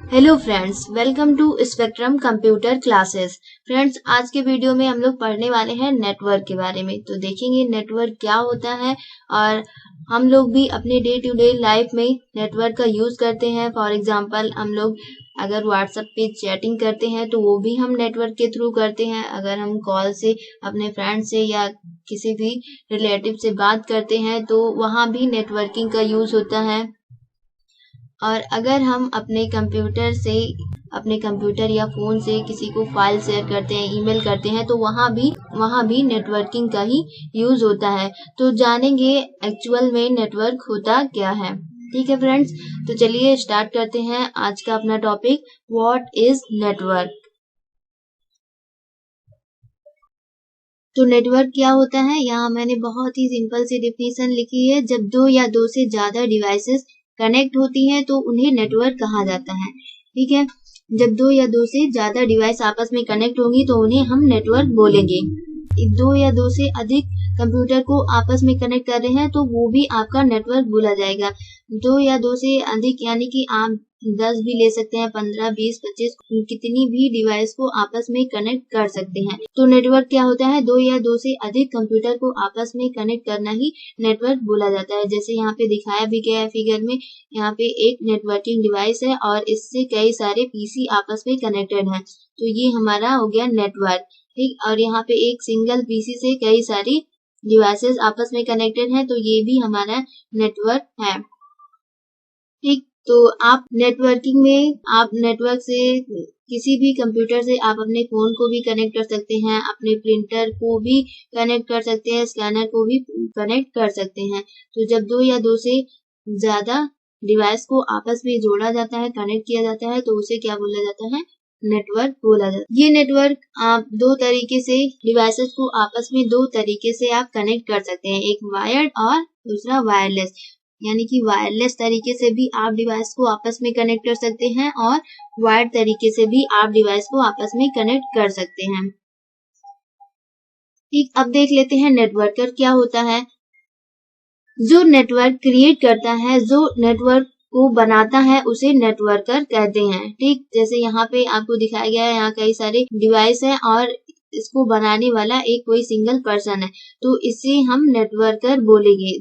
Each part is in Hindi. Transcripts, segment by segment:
Hello friends, welcome to spectrum computer classes. Friends, आज के वीडियो में हम लोग पढ़ने वाले हैं नेटवर्क के बारे में। तो देखेंगे नेटवर्क क्या होता है और हम लोग भी अपने डे टू डे लाइफ में नेटवर्क का यूज करते हैं। फॉर एग्जांपल, हम लोग अगर व्हाट्सएप पे चैटिंग करते हैं तो वो भी हम नेटवर्क के थ्रू करते हैं। अगर हम कॉल से अपने फ्रेंड से या किसी भी रिलेटिव से बात करते हैं तो वहाँ भी नेटवर्किंग का यूज होता है। और अगर हम अपने कंप्यूटर या फोन से किसी को फाइल शेयर करते हैं, ईमेल करते हैं, तो वहाँ भी नेटवर्किंग का ही यूज होता है। तो जानेंगे एक्चुअल में नेटवर्क होता क्या है। ठीक है फ्रेंड्स, तो चलिए स्टार्ट करते हैं आज का अपना टॉपिक, व्हाट इज नेटवर्क। तो नेटवर्क क्या होता है, यहाँ मैंने बहुत ही सिंपल सी डेफिनेशन लिखी है। जब दो या दो से ज्यादा डिवाइसेस कनेक्ट होती हैं तो उन्हें नेटवर्क कहा जाता है। ठीक है, जब दो या दो से ज्यादा डिवाइस आपस में कनेक्ट होंगी तो उन्हें हम नेटवर्क बोलेंगे। दो या दो से अधिक कंप्यूटर को आपस में कनेक्ट कर रहे हैं तो वो भी आपका नेटवर्क बोला जाएगा। दो या दो से अधिक यानी कि आप 10 भी ले सकते हैं, 15, 20, 25, कितनी भी डिवाइस को आपस में कनेक्ट कर सकते हैं। तो नेटवर्क क्या होता है, दो या दो से अधिक कंप्यूटर को आपस में कनेक्ट करना ही नेटवर्क बोला जाता है। जैसे यहाँ पे दिखाया भी गया है फिगर में, यहाँ पे एक नेटवर्किंग डिवाइस है और इससे कई सारे पीसी आपस में कनेक्टेड है, तो ये हमारा हो गया नेटवर्क। ठीक, और यहाँ पे एक सिंगल पीसी से कई सारी डिवाइसेस आपस में कनेक्टेड हैं, तो ये भी हमारा नेटवर्क है। ठीक, तो आप नेटवर्क से किसी भी कंप्यूटर से आप अपने फोन को भी कनेक्ट कर सकते हैं, अपने प्रिंटर को भी कनेक्ट कर सकते हैं, स्कैनर को भी कनेक्ट कर सकते हैं। तो जब दो या दो से ज्यादा डिवाइस को आपस में जोड़ा जाता है, कनेक्ट किया जाता है, तो उसे क्या बोला जाता है, नेटवर्क बोला जाता है। ये नेटवर्क आप दो तरीके से डिवाइसेस को आपस में दो तरीके से आप कनेक्ट कर सकते हैं, एक वायर्ड और दूसरा वायरलेस। यानी कि वायरलेस तरीके से भी आप डिवाइस को आपस में कनेक्ट कर सकते हैं और वायर्ड तरीके से भी आप डिवाइस को आपस में कनेक्ट कर सकते हैं। ठीक, अब देख लेते हैं नेटवर्कर क्या होता है। जो नेटवर्क क्रिएट करता है, जो नेटवर्क को बनाता है, उसे नेटवर्कर कहते हैं। ठीक, जैसे यहाँ पे आपको दिखाया गया है, यहाँ कई सारे डिवाइस हैं और इसको बनाने वाला एक कोई सिंगल पर्सन है, तो इसे हम नेटवर्कर बोलेंगे।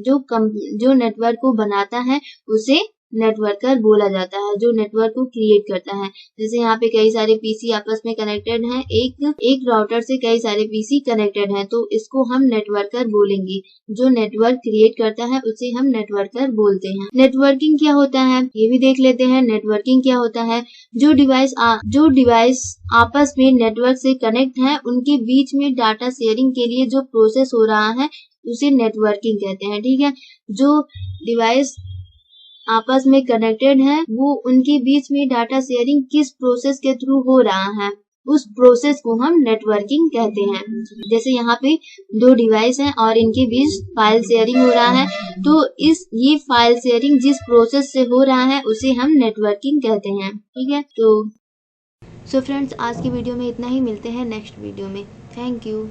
जो नेटवर्क को बनाता है उसे नेटवर्कर बोला जाता है, जो नेटवर्क को क्रिएट करता है। जैसे यहाँ पे कई सारे पीसी आपस में कनेक्टेड हैं, एक राउटर से कई सारे पीसी कनेक्टेड हैं, तो इसको हम नेटवर्कर बोलेंगे। जो नेटवर्क क्रिएट करता है उसे हम नेटवर्कर बोलते हैं। नेटवर्किंग क्या होता है ये भी देख लेते हैं। नेटवर्किंग क्या होता है, जो डिवाइस आपस में नेटवर्क से कनेक्ट है, उनके बीच में डाटा शेयरिंग के लिए जो प्रोसेस हो रहा है उसे नेटवर्किंग कहते हैं। ठीक है, जो डिवाइस आपस में कनेक्टेड है, वो उनके बीच में डाटा शेयरिंग किस प्रोसेस के थ्रू हो रहा है, उस प्रोसेस को हम नेटवर्किंग कहते हैं। जैसे यहाँ पे दो डिवाइस हैं और इनके बीच फाइल शेयरिंग हो रहा है, तो ये फाइल शेयरिंग जिस प्रोसेस से हो रहा है उसे हम नेटवर्किंग कहते हैं। ठीक है, तो फ्रेंड्स, आज की वीडियो में इतना ही। मिलते हैं नेक्स्ट वीडियो में। Thank you.